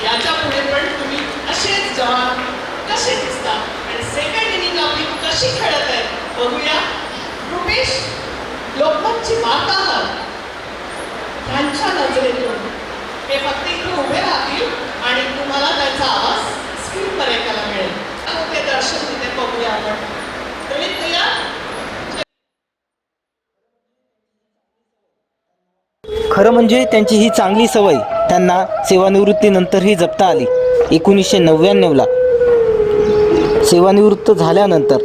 याच्या पुढे पण तुम्ही असेच जवान कसे दिसता आणि सेकंड इनिंग आपली कशी खेळत आहे बघूया. रुपेश लोकमतची वार्ताहर त्यांच्या नजरेतून हे फक्त इथे उभे राहतील आणि तुम्हाला त्यांचा आवाज स्क्रीनवर ऐकायला मिळेल. ते दर्शन तिथे बघूया आपण. खरं म्हणजे त्यांची ही चांगली सवय त्यांना सेवानिवृत्तीनंतरही जपता आली. 1999ला सेवानिवृत्त झाल्यानंतर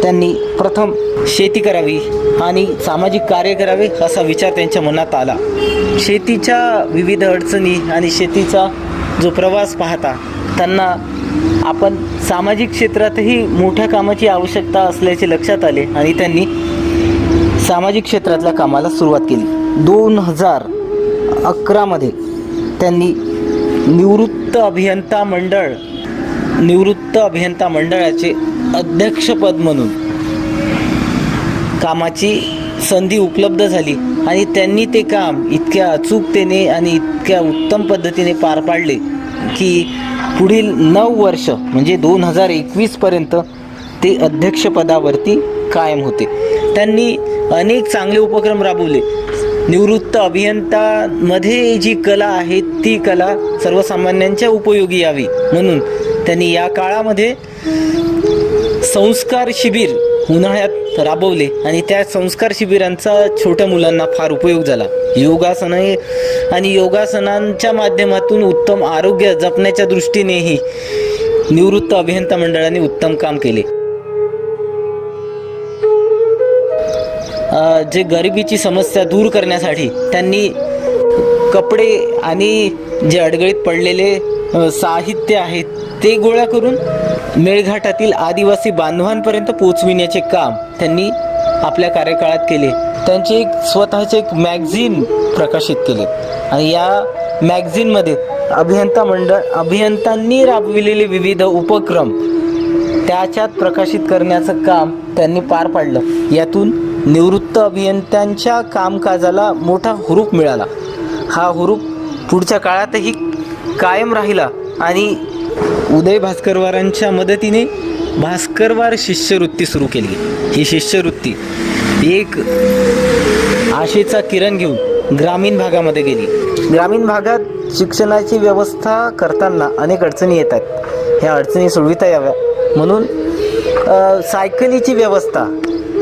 त्यांनी प्रथम शेती करावी आणि सामाजिक कार्य करावे असा विचार त्यांच्या मनात आला. शेतीच्या विविध अडचणी आणि शेतीचा जो प्रवास पाहता त्यांना आपण सामाजिक क्षेत्रातही मोठ्या कामाची आवश्यकता असल्याचे लक्षात आले आणि त्यांनी सामाजिक क्षेत्रातल्या कामाला सुरुवात केली. 2011मध्ये त्यांनी निवृत्त अभियंता मंडळाचे अध्यक्षपद म्हणून कामाची संधी उपलब्ध झाली आणि त्यांनी ते काम इतक्या अचूकतेने आणि इतक्या उत्तम पद्धतीने पार पाडले की पुढील 9 वर्ष म्हणजे 2021पर्यंत ते अध्यक्षपदावरती कायम होते. त्यांनी अनेक चांगले उपक्रम राबवले. निवृत्त अभियंतामध्ये जी कला आहे ती कला सर्वसामान्यांच्या उपयोगी यावी म्हणून त्यांनी या काळामध्ये संस्कार शिबिर उन्हाळ्यात राबवले आणि त्या संस्कार शिबिरांचा छोट्या मुलांना फार उपयोग झाला. योगासने आणि योगासनांच्या माध्यमातून उत्तम आरोग्य जपण्याच्या दृष्टीनेही निवृत्त अभियंता मंडळाने उत्तम काम केले. जे गरिबीची समस्या दूर करण्यासाठी त्यांनी कपडे आणि जे अडगळीत पडलेले साहित्य आहे ते गोळा करून मेळघाटातील आदिवासी बांधवांपर्यंत पोहोचविण्याचे काम त्यांनी आपल्या कार्यकाळात केले. त्यांचे एक स्वतःचे एक मॅगझिन प्रकाशित केले आणि या मॅगझिनमध्ये अभियंत्यांनी राबविलेले विविध उपक्रम त्याच्यात प्रकाशित करण्याचं काम त्यांनी पार पाडलं. यातून निवृत्त अभियंत्यांच्या कामकाजाला मोठा हुरूप मिळाला. हा हुरूप पुढच्या काळातही कायम राहिला आणि उदय भास्करवारांच्या मदतीने भास्करवार शिष्यवृत्ती सुरू केली. ही शिष्यवृत्ती एक आशेचा किरण घेऊन ग्रामीण भागामध्ये गेली. ग्रामीण भागात शिक्षणाची व्यवस्था करताना अनेक अडचणी येतात. ह्या अडचणी सोडविता याव्या म्हणून सायकलीची व्यवस्था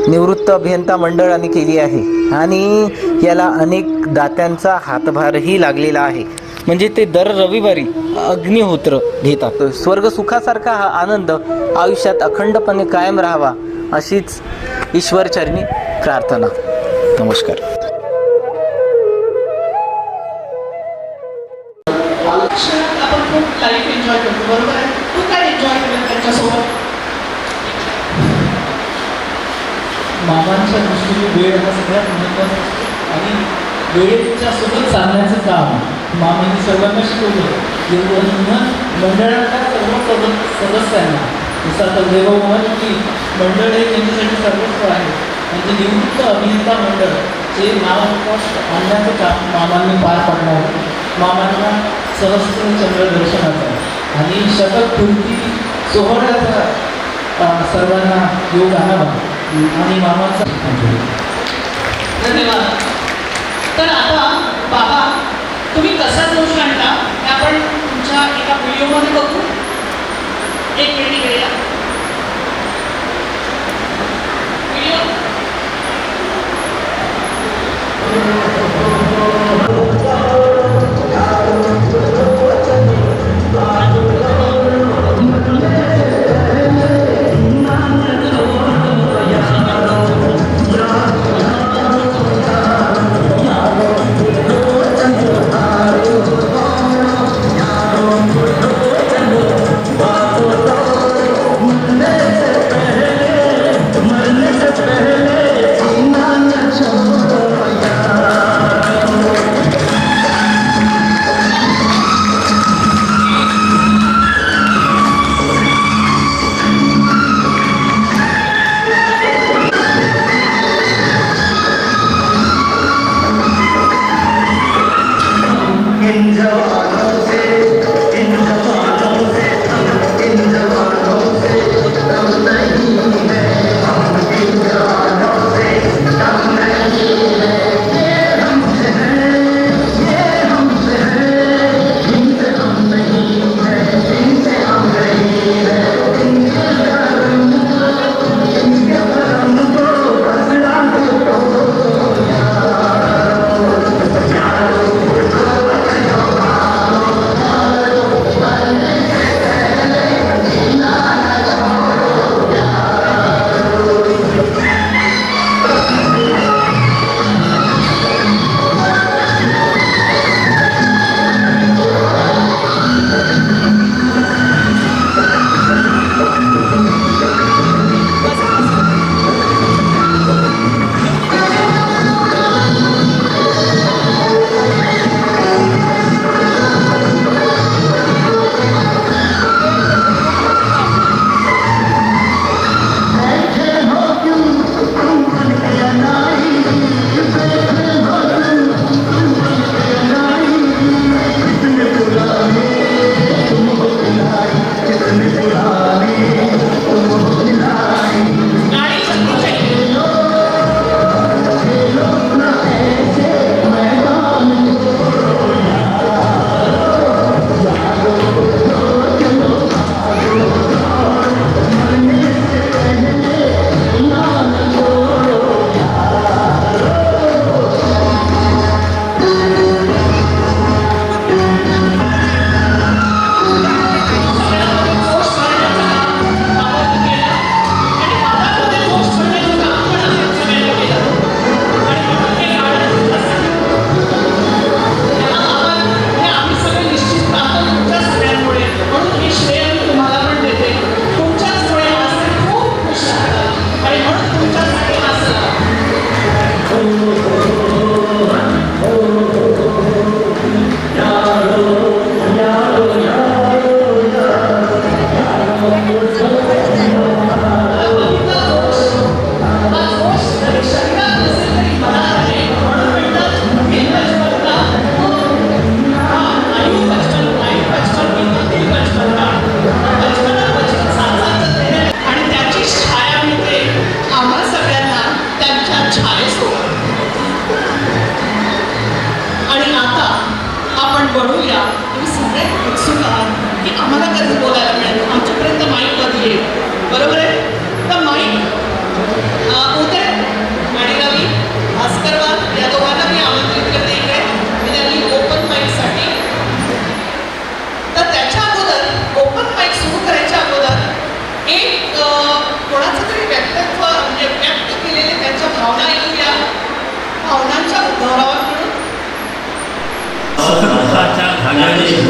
निवृत्त अभियंता मंडळाने केली आहे आणि याला अनेक दात्यांचा हातभारही लागलेला आहे. म्हणजे ते दर रविवारी अग्निहोत्र घेतात. स्वर्गसुखासारखा हा आनंद आयुष्यात अखंडपणे कायम राहावा अशीच ईश्वरचरणी प्रार्थना. नमस्कार. आपण खूप लाईफ एन्जॉय करतो बरोबर आहे. तू काय एन्जॉय केलं त्यांच्यासोबत? मामांच्या दृष्टीने वेळ हा सगळ्यात महत्त्वाचा असतो आणि वेळेच्या सोबत चालण्याचं काम मामांनी सर्वांना शिकवलं. म्हणून मंडळाच्या सर्व सदस्यांना जसं आता देवा म्हणाले की मंडळ हे त्यांच्यासाठी सर्वस्व आहे. म्हणजे निवृत्त अभियंता मंडळ जे नाव आणण्याचं काम मामांनी पार पाडलं होतं. मामांना सहस्त्र चंद्र दर्शनाचा आणि शतकपूर्ती सोहळ्याचा सर्वांना योग आणावा आणि मामाचा धन्यवाद. तर आता बाबा तुम्ही कसा जोश आणला हे आपण तुमच्या एका व्हिडिओमध्ये बघू. एक मिनिट घेऊया व्हिडिओ.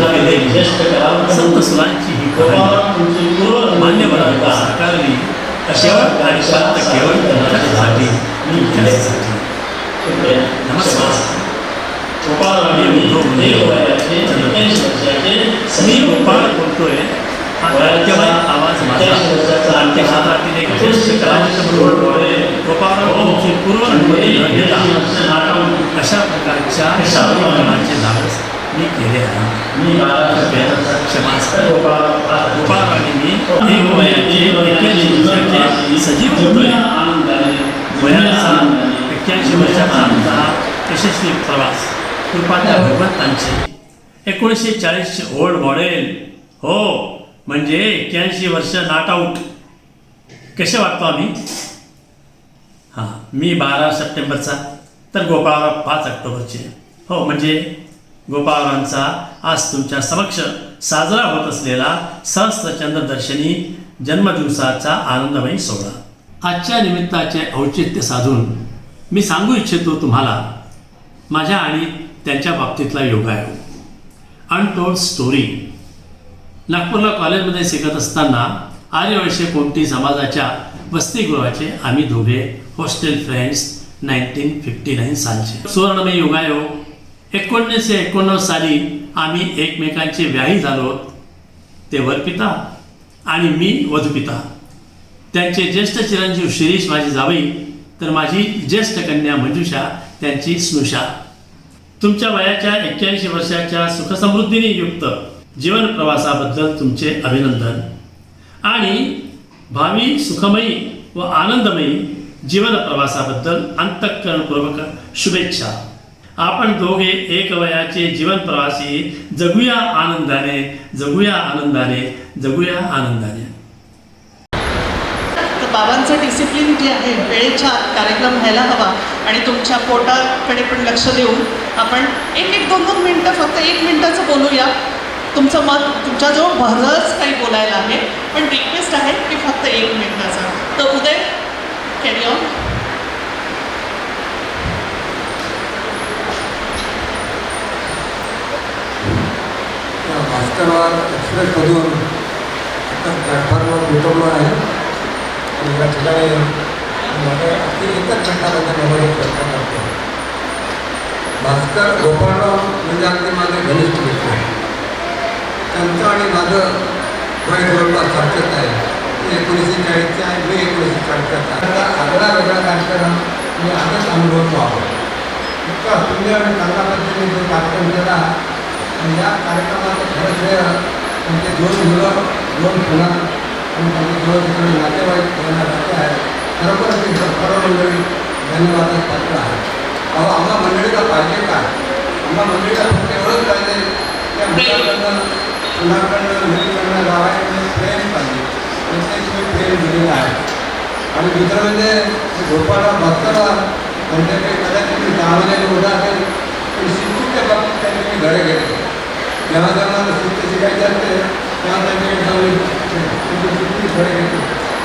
केले संत सुरांची ही कहाणी मान्यवरांनी साकारली केवळ आणि फक्त केवळ तुमच्यासाठी तुमच्यासाठी. नमस्कार. मी उद्धव मी गोपाळ बोलतोय. हा नाट्यमय आवाज माझा नाट्य क्षेत्रातील एक ज्येष्ठ कलावंत म्हणून गोपाळराव तुमची पूर्व अनुमती न घेता अशा प्रकारच्या कार्यक्रमाचे धाडस मी केले आहे. क्षमा गोपाळरावांनी मी एक वयाचे 81 वर्षाचे सजीव होतोय. वयाचा 81 वर्षाचा आमचा यशस्वी प्रवास कृपाच्या भगवंतांची 1940 ओल्ड मॉडेल. हो, म्हणजे 81 वर्ष नॉट आऊट. कसे वाटतो आम्ही? हां, मी 12 सप्टेंबरचा तर गोपाळराव 5 ऑक्टोबरचे. हो, म्हणजे गोपाळरावांचा आज तुमच्या समक्ष साजरा होत असलेला सहस्त्रचंद्र दर्शनी जन्मदिवसाचा आनंदमयी सोहळा. आजच्या निमित्ताचे औचित्य साधून मी सांगू इच्छितो तुम्हाला माझ्या आणि त्यांच्या बाबतीतला योगायोग. Untold story. नागपूरला कॉलेजमध्ये शिकत असताना आर्यवैश्य कोमटी समाजाच्या वसतिगृहाचे आम्ही दोघे हॉस्टेल फ्रेंड्स 1959 सालचे. सुवर्णमय योगायोग 1989 साली आम्ही एकमेकांचे व्याही झालो. ते वरपिता आणि मी वधुपिता. त्यांचे ज्येष्ठ चिरंजीव शिरीष माझी जावई तर माझी ज्येष्ठ कन्या मंजुषा त्यांची स्नुषा. तुमच्या वयाच्या 81 वर्षाच्या सुखसमृद्धीने युक्त जीवन प्रवासाबद्दल तुमचे अभिनंदन आणि भावी सुखमयी व आनंदमयी जीवन प्रवासाबद्दल अंतःकरणपूर्वक शुभेच्छा. आपण दोघे एक वयाचे जीवन प्रवासी जगूया आनंदाने, जगूया आनंदाने, जगूया आनंदाने. बाबांचं डिसिप्लिन जे आहे, वेळेच्या आत कार्यक्रम व्हायला हवा आणि तुमच्या पोटाकडे पण लक्ष देऊन आपण 1-2 मिनटं, फक्त 1 मिनिटाचं बोलूया. तुमचं मत तुमच्याजवळ बरंच काही बोलायला आहे, पण रिक्वेस्ट आहे की फक्त 1 मिनिटाचा. तर उदय, कॅरी ऑन. भास्करवार एक्सप्रेसमधून आता प्लॅटफॉर्मवर भेटवलं आहे आणि या ठिकाणी मला अगदी 1 मिनिटाबद्दल मला एक प्रश्न करतो. भास्कर गोपाळराव म्हणजे अगदी माझे घनिष्ठ मित्र. त्यांचं आणि माझं वय जवळपास सारखंच आहे. 1940चे आहे, मी 1940चा आहे. आगळा वेगळा कार्यक्रम मी आजच अनुभवतो आहोत. इतका सुंदर आणि चांगल्या पद्धतीने जो कार्यक्रम केला आणि या कार्यक्रमाचं खरं श्रेय त्यांचे 2 मुलं, 2 मुला आणि त्यांचे 2 तिकडे नातेवाईक यांना जाते आहे. खरोखर ती सर्व मंडळी धन्यवादास पात्र आहे. अहो, आम्हा मंडळीला पाहिजे काय? आम्हा मंडळीला फक्त एवढंच पाहिजे त्या मुलाकडनं, मुलाकडनं, मुलीकडनं, गावाकडनं प्रेम पाहिजे. त्यांच्याशिवाय प्रेम दिलेलं आहे. आणि दुसरं म्हणजे गोपाळराव भास्करराव त्यांच्याकडे कदाचित मी 10 महिन्याने मोठा असेल, पण शिस्तूच्या बाबतीत त्यांनी मी धडे घेतले. जेव्हा त्यांना शिस्त शिकायची असते तेव्हा त्यांच्याकडे जाऊन त्यांची शिस्ती धडे घेतो.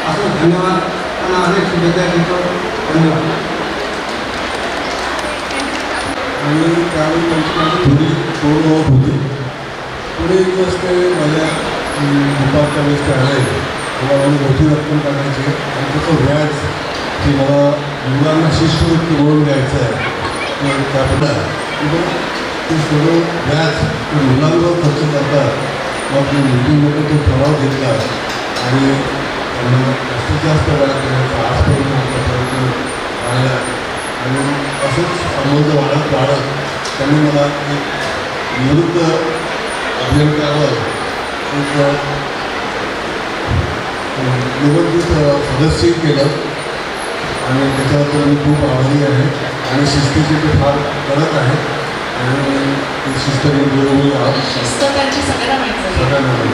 असं धन्यवाद, त्यांना अनेक शुभेच्छा देतो. धन्यवाद. आणि त्यावेळी त्यांची माझी थोडी तोड ओळख होती. पुढे एक दिवस ते माझ्या दुपारच्या वेळेस ते आले. मला माझी मोठी रक्कम काढायची आणि त्याचं व्याज की मला मुलांना शिष्यवृत्ती म्हणून द्यायचं आहे त्याबद्दल ते सर्व व्याज ते मुलांवर खर्च करतात. मग मी मीटिंगमध्ये तो ठराव घेतला आणि त्यांना जास्तीत जास्त व्याज देण्याचा आजपर्यंत वाढला आणि असंच संबंध वाढत वाढत त्यांनी मला एक निवृत्त अभियंत्यावर एक निवडणूक सदस्य केलं आणि त्याच्याबद्दल मी खूप आभारी आहे. आणि शिस्तीचे ते फार कडक आहे आणि ती शिस्त मी बरोबर शिस्त त्यांची सगळ्यांना माहिती आहे. सगळ्यांना माहिती.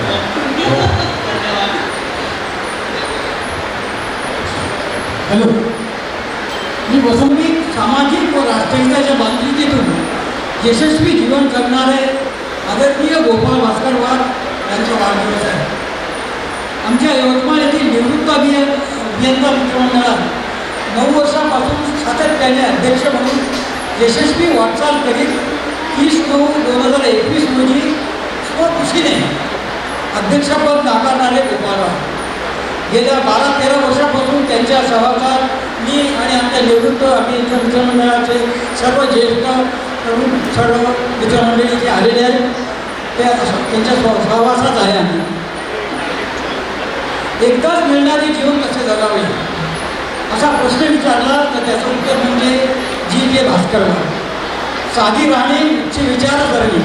धन्यवाद. हॅलो, मी वसंती सामाजिक व राष्ट्रीयतेच्या बांधिलकीतून यशस्वी जीवन जगणारे आदरणीय गोपाळ भास्करवार यांचा वाढदिवस आहे. आमच्या यवतमाळ येथील निवृत्त अभियंता मित्रमंडळात 9 वर्षापासून सातत्याने अध्यक्ष म्हणून यशस्वी वाटचाल करीत 30/9/2021 रोजी तत्वदृष्टीने अध्यक्षपद नाकारणारे गोपाळराव गेल्या 12-13 वर्षापासून त्यांच्या सहवासात मी आणि आमच्या निवृत्त अभियंता मित्रमंडळाचे सर्व ज्येष्ठ तरुण सर्व मित्रमंडळी जे आलेले आहेत त्यांच्या सहवासात आहे आम्ही. एकदाच मिळणारे जीवन कसे जगावे असा प्रश्न विचारला तर त्याचं उत्तर म्हणजे G.K. भास्करराव. साधी राहणे, उच्च विचारसरणी,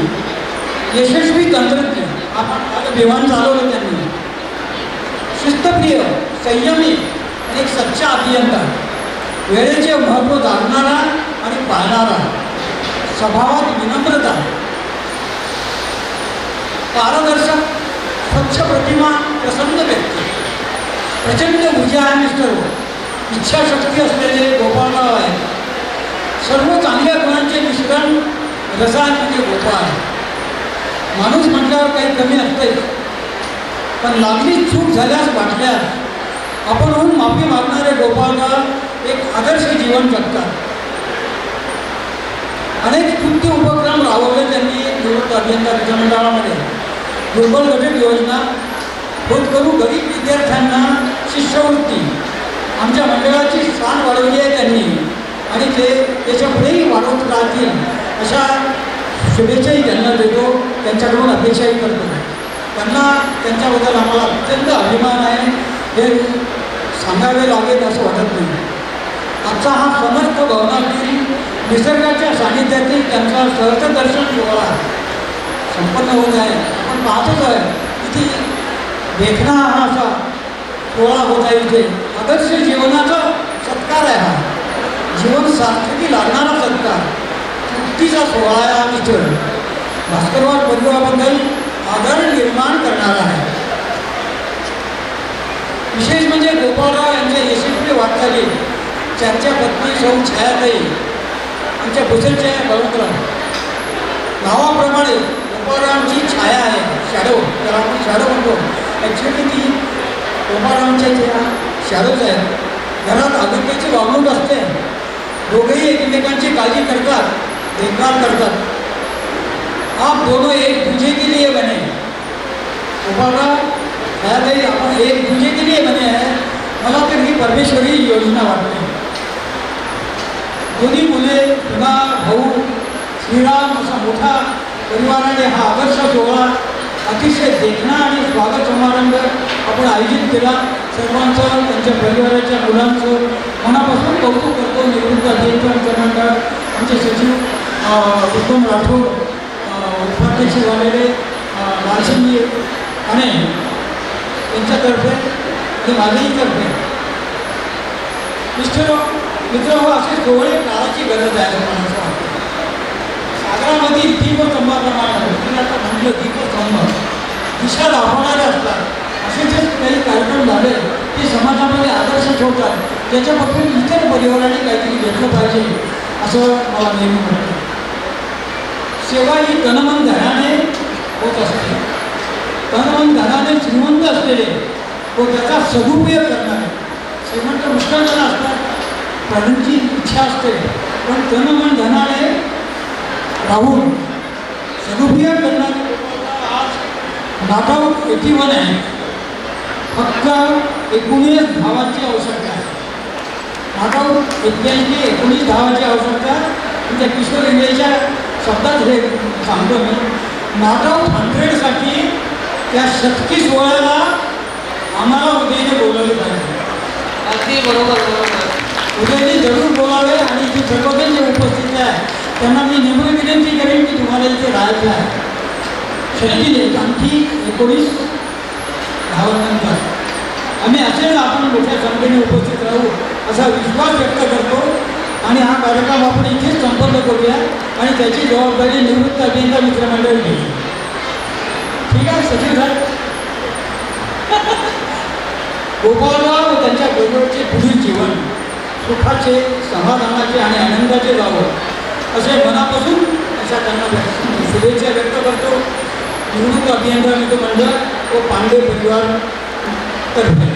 यशस्वी तंत्रज्ञ, आपण विमान चालवलं त्यांनी, शिस्तप्रिय, संयमी आणि एक सच्चा अभियंता, वेळेचे महत्त्व जाणणारा आणि पाळणारा, स्वभावात विनम्रता, पारदर्शक, स्वच्छ प्रतिमा, प्रसन्न व्यक्ती, प्रचंड ऊर्जा आहे मिस्टर, इच्छाशक्ती असलेले गोपाळराव आहे. सर्व चांगल्या गुणांचे मिश्रण रसायन म्हणजे गोपाळ. माणूस म्हटल्यावर काही कमी असतेच, पण लागली चूक झाल्यास वाटल्यास आपणहून माफी मागणारे गोपाळराव एक आदर्श जीवन जगतात. अनेक स्तुत्य उपक्रम राबवले त्यांनी निवृत्त अभियंता मित्रमंडळामध्ये. दुर्बल गरीब योजना, होतकरू गरीब विद्यार्थ्यांना शिष्यवृत्ती, आमच्या मंडळाची स्थान वाढवली आहे त्यांनी आणि ते त्याच्या पुढेही वाढवत राहतील अशा शुभेच्छाही त्यांना देतो, त्यांच्याकडून अपेक्षाही करतो. त्यांना त्यांच्याबद्दल आम्हाला अत्यंत अभिमान आहे, हे सांगावे लागेल असं वाटत नाही. आजचा हा समर्थ भवनातील निसर्गाच्या सानिध्यातील त्यांचा सहस्रदर्शन सोहळा संपन्न होत आहे. आपण पाहतोच आहे किती देखणा हा असा सोहळा होत आहे. इथे आदर्श जीवनाचा सत्कार आहे, हा जीवन सार्थकी लागणारा सत्कार, तृप्तीचा सोहळा आहे. हा मित्र भास्करराव परिवाराबद्दल आदर निर्माण करणारा आहे. विशेष म्हणजे गोपाळराव यांच्या यशस्वी वाटचाली त्यांच्या पत्नी सौ छायाताई, आमच्या भुसेच्या बळवंतराव नावाप्रमाणे गोपाळरावांची छाया आहे, शॅडो, त्याला आपण शॅडो म्हणतो. ॲक्च्युली ती गोपाळरावांच्या त्या शॅडोज आहेत. घरात आरोग्याची वागणूक असते, दोघेही एकमेकांची काळजी करतात, देखभाल करतात. आप दोनों एक दूजे के लिए बने. गोपाळराव छायाताई, आपण एक दूजे के लिए बने आहे. मला तर ही परमेश्वरी योजना वाटते. दोन्ही मुले, पुन्हा भाऊ, श्रीराम असा मोठा परिवाराने हा आदर्श सोहळा अतिशय देखणा आणि स्वागत समारंभ आपण आयोजित केला. सर्वांचं, त्यांच्या परिवाराच्या मुलांचं मनापासून कौतुक करतो. निवृत्त अभियंता मित्रमंडळ, आमचे सचिव उत्तम राठोड, उपाध्यक्ष झालेले लालसिंगजी आणि त्यांच्यातर्फे आणि माझ्याही तर्फे मित्र हो, असे सोहळे काळाची गरज आहे असं मला वाटतं. सागरामध्ये दीपस्तंभाप्रमाणे आता म्हटलं दीपस्तंभ दिशा दाखवणारे असतात. असे जे काही कार्यक्रम झाले ते समाजामध्ये आदर्श ठेवतात, त्याच्यापासून इतर परिवाराने काहीतरी घेतलं पाहिजे असं मला नेहमी वाटतं. सेवा ही तनमन धनाने होत असते. तनमन धनाने श्रीमंत असलेले व त्याचा सदुपयोग करणारे श्रीमंत मुष्कळजण असतात, त्यांची इच्छा असते, पण तनमन धनाने राहून सदुपयोग करणारे आज नाटाऊ 81 आहे. फक्त 19 धावांची आवश्यकता आहे. नाटाऊ 81-19 धावांची आवश्यकता. म्हणजे किशोर इंग्रजीच्या शब्दात हे सांगतो मी. नाटाऊ 100साठी त्या शतकी सोहळ्याला आम्हाला उदयने बोलावले पाहिजे. अगदी बरोबर. उदयने जरूर बोलावे आणि इथे सर्वजण जे उपस्थित आहे त्यांना मी निम्र विनंती करेन की तुम्हाला इथे राहायचं आहे. शक्ती आणखी 19 धावांनंतर आम्ही असेल आपण मोठ्या संख्येने उपस्थित राहू असा विश्वास व्यक्त करतो आणि हा कार्यक्रम आपण इथेच संपन्न करूया आणि त्याची जबाबदारी निवृत्त अभियंता मित्रमंडळ घेईल. ठीक आहे सचिव साहेब. गोपाळराव व त्यांच्या बरोबरचे पुढील जीवन सुखाचे, समाधानाचे आणि आनंदाचे जावं असे मनापासून अशा त्यांना शुभेच्छा व्यक्त करतो. निवृत्त अभियंता मित्रमंडळ व पांडे परिवार तर्फे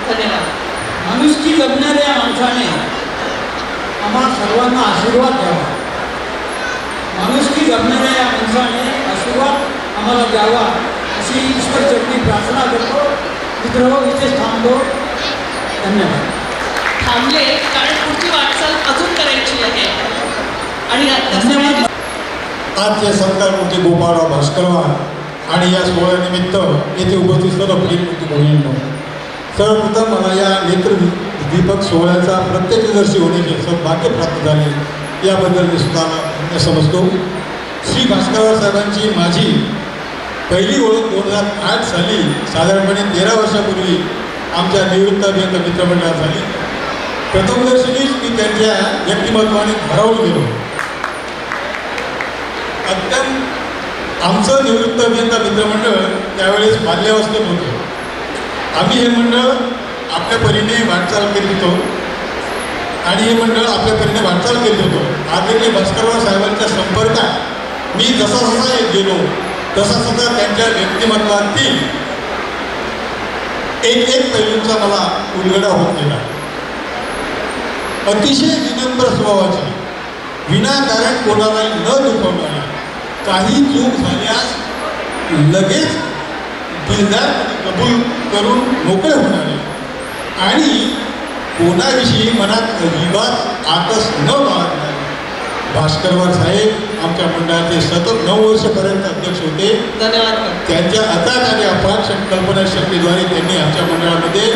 धन्यवाद. माणुसकी जगणाऱ्या माणसाने आम्हा सर्वांना आशीर्वाद द्यावा. माणुसकी जगणाऱ्या या माणसाने आशीर्वाद आम्हाला द्यावा अशी ईश्वर चरणी प्रार्थना करतो. मित्र इथेच थांबतो. धन्यवाद. थांबले कारण पुढची वाटचाल अजून करायची आहे. आणि आता धन्यवाद. आजचे सत्कारमूर्ती गोपाळराव भास्करवार आणि या सोहळ्यानिमित्त येथे उपस्थित सर्व प्रियमूर्ती भगिनींनो, सर्वप्रथम मला या नेत्रदीपक सोहळ्याचा प्रत्यक्षदर्शी होण्याचे सद्भाग्य प्राप्त झाले याबद्दल मी सुद्धा समजतो. श्री भास्करराव साहेबांची माझी पहिली ओळख 2008 साली साधारणपणे 13 वर्षापूर्वी आमच्या निवृत्त अभियंता मित्रमंडळात झाली. प्रथमदर्शनीच मी त्यांच्या व्यक्तिमत्वाने भारावून गेलो. अत्यंत आमचं निवृत्त अभियंता मित्रमंडळ त्यावेळेस बाल्यावस्थेत होतं. आम्ही हे मंडळ आपल्या परीने वाटचाल करीत होतो आणि हे मंडळ आपल्या परीने वाटचाल करीत होतो. आदरणीय भास्करराव साहेबांच्या संपर्कात मी जसा गेलो तसा त्यांच्या व्यक्तिमत्वातील एक पैलूंचा मला उलगडा होत गेला. अतिशय विनम्र स्वभावाची, विनाकारण कोणालाही न दुखवणारी, काही चूक झाल्यास लगेच दिलदार कबूल करून मोकळे होणारे आणि कोणाविषयी मनात अजिबात आकस न बाळगणारे भास्करराव साहेब आमच्या मंडळाचे सतत 9 वर्षपर्यंत अध्यक्ष होते. धन्यवाद. त्यांच्या अथाक आणि अफाट कल्पनाशक्तीद्वारे त्यांनी आमच्या मंडळामध्ये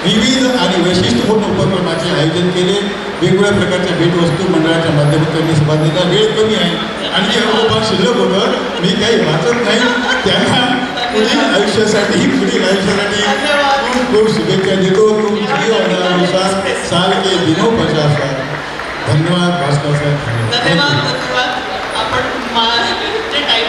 विविध आणि वैशिष्ट्यपूर्ण उपक्रमाचे आयोजन केले. वेगवेगळ्या प्रकारच्या भेटवस्तू मंडळाच्या माध्यमातून त्यांनी सभा दिला. वेळ कमी आहे आणि जे अवभाग शिल्लक होतं मी काही वाचत नाही. त्यांना पुढील आयुष्यासाठी खूप खूप शुभेच्छा देतो. तुमची साल के दिनों 50. धन्यवाद भास्कर साहेब. धन्यवाद. आपण टाइम